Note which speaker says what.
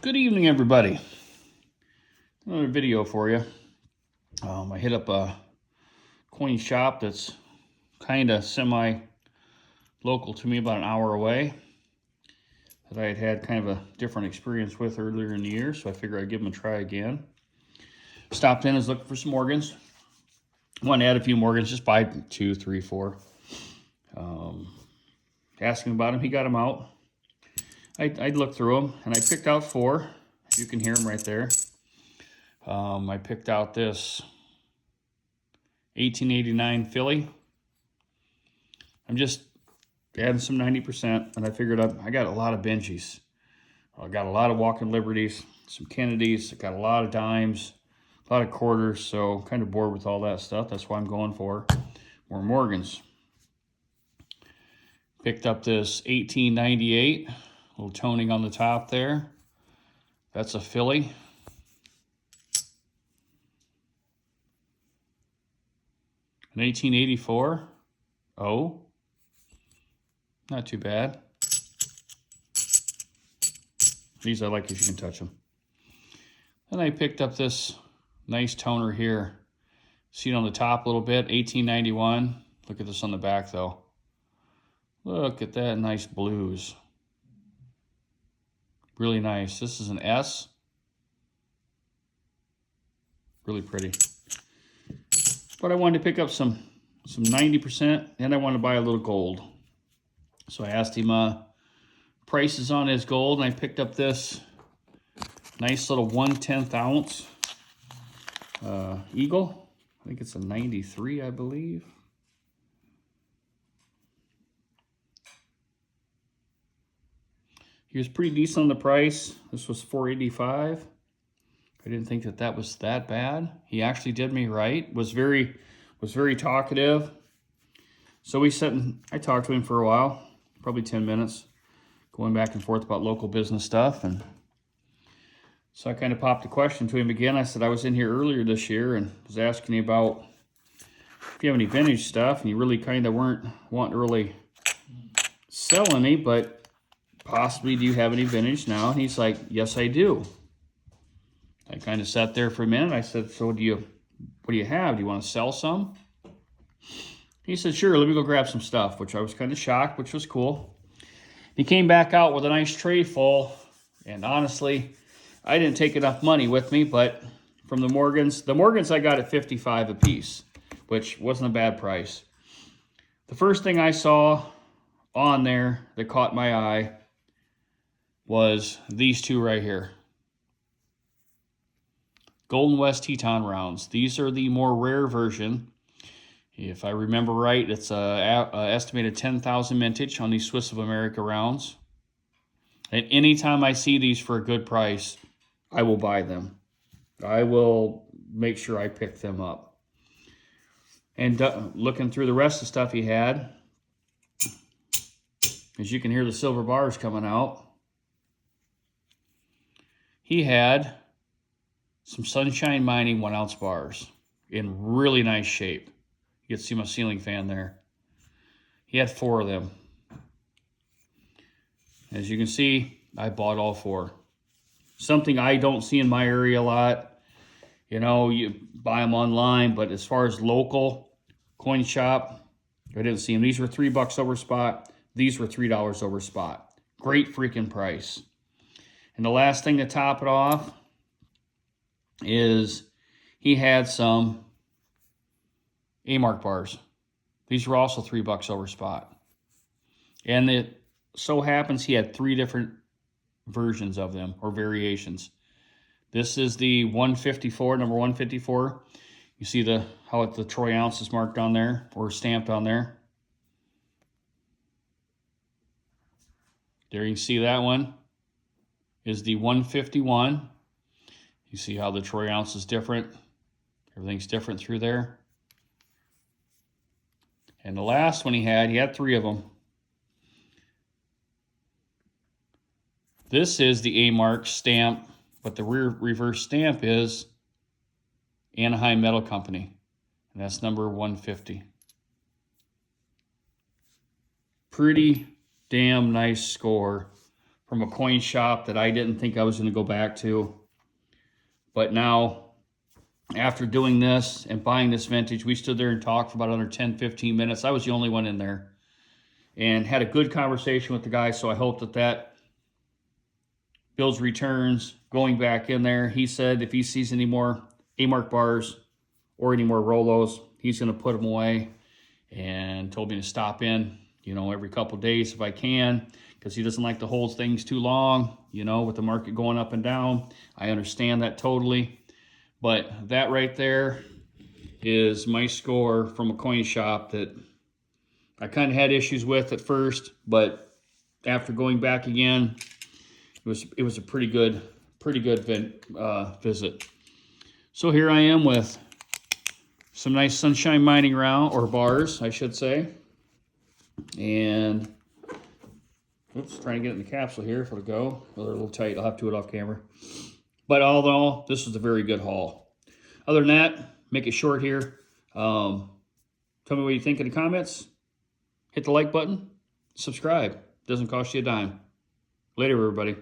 Speaker 1: Good evening, everybody. Another video for you. I hit up a coin shop that's kind of semi-local to me, about an hour away, that I had kind of a different experience with earlier in the year, so I figured I'd give them a try again. Stopped in, is looking for some Morgans. Want to add a few Morgans, just buy 2, 3, 4. Asking about them, he got them out. I looked through them, and I picked out 4. You can hear them right there. I picked out this 1889 Philly. I'm just adding some 90%, and I figured I got a lot of Benjis. I got a lot of Walking Liberties, some Kennedys, I got a lot of dimes, a lot of quarters, so I'm kind of bored with all that stuff. That's why I'm going for more Morgans. Picked up this 1898, a little toning on the top there. That's a Philly. An 1884. Oh, not too bad. These I like if you can touch them. Then I picked up this nice toner here. See it on the top a little bit, 1891. Look at this on the back though. Look at that nice blues. Really nice. This is an S. Really pretty. But I wanted to pick up some 90%, and I wanted to buy a little gold. So I asked him prices on his gold, and I picked up this nice little 1/10 ounce Eagle. I think it's a 93, I believe. He was pretty decent on the price. This was $4.85. I didn't think that was that bad. He actually did me right. Was very talkative. So I talked to him for a while, probably 10 minutes, going back and forth about local business stuff. And so I kind of popped a question to him again. I said, I was in here earlier this year and was asking you about if you have any vintage stuff, and you really kind of weren't wanting to really sell any, but possibly do you have any vintage now? And he's like, yes, I do. I kind of sat there for a minute. I said, so what do you have? Do you want to sell some? He said, sure, let me go grab some stuff, which I was kind of shocked, which was cool. He came back out with a nice tray full, and honestly, I didn't take enough money with me, but from the Morgans I got at $55 a piece, which wasn't a bad price. The first thing I saw on there that caught my eye was these two right here. Golden West Teton rounds. These are the more rare version. If I remember right, it's a estimated 10,000 mintage on these Swiss of America rounds. And anytime I see these for a good price, I will buy them. I will make sure I pick them up. And looking through the rest of the stuff he had, as you can hear the silver bars coming out, he had some Sunshine Mining 1-ounce bars in really nice shape. You can see my ceiling fan there. He had 4 of them. As you can see, I bought all 4. Something I don't see in my area a lot. You know, you buy them online, but as far as local coin shop, I didn't see them. These were $3 over spot. These were $3 over spot. Great freaking price. And the last thing to top it off is he had some A-Mark bars. These were also $3 over spot. And it so happens he had 3 different versions of them, or variations. This is the 154, number 154. You see how the troy ounce is marked on there, or stamped on there. There you see that one is the 151. You see how the troy ounce is different. Everything's different through there. And the last one he had 3 of them. This is the A-Mark stamp, but the reverse stamp is Anaheim Metal Company, and that's number 150. Pretty damn nice score from a coin shop that I didn't think I was going to go back to. But now, after doing this and buying this vintage, we stood there and talked for about another 10, 15 minutes. I was the only one in there and had a good conversation with the guy. So I hope that that builds returns going back in there. He said if he sees any more A-Mark bars or any more Rolos, he's going to put them away, and told me to stop in, you know, every couple days if I can, because he doesn't like to hold things too long, you know, with the market going up and down. I understand that totally. But that right there is my score from a coin shop that I kind of had issues with at first, but after going back again, it was a pretty good visit. So here I am with some nice Sunshine Mining round, or bars, I should say. And, oops, trying to get it in the capsule here if it'll go. Well, they're a little tight. I'll have to do it off camera. But all in all, this was a very good haul. Other than that, make it short here. Tell me what you think in the comments. Hit the like button. Subscribe. Doesn't cost you a dime. Later, everybody.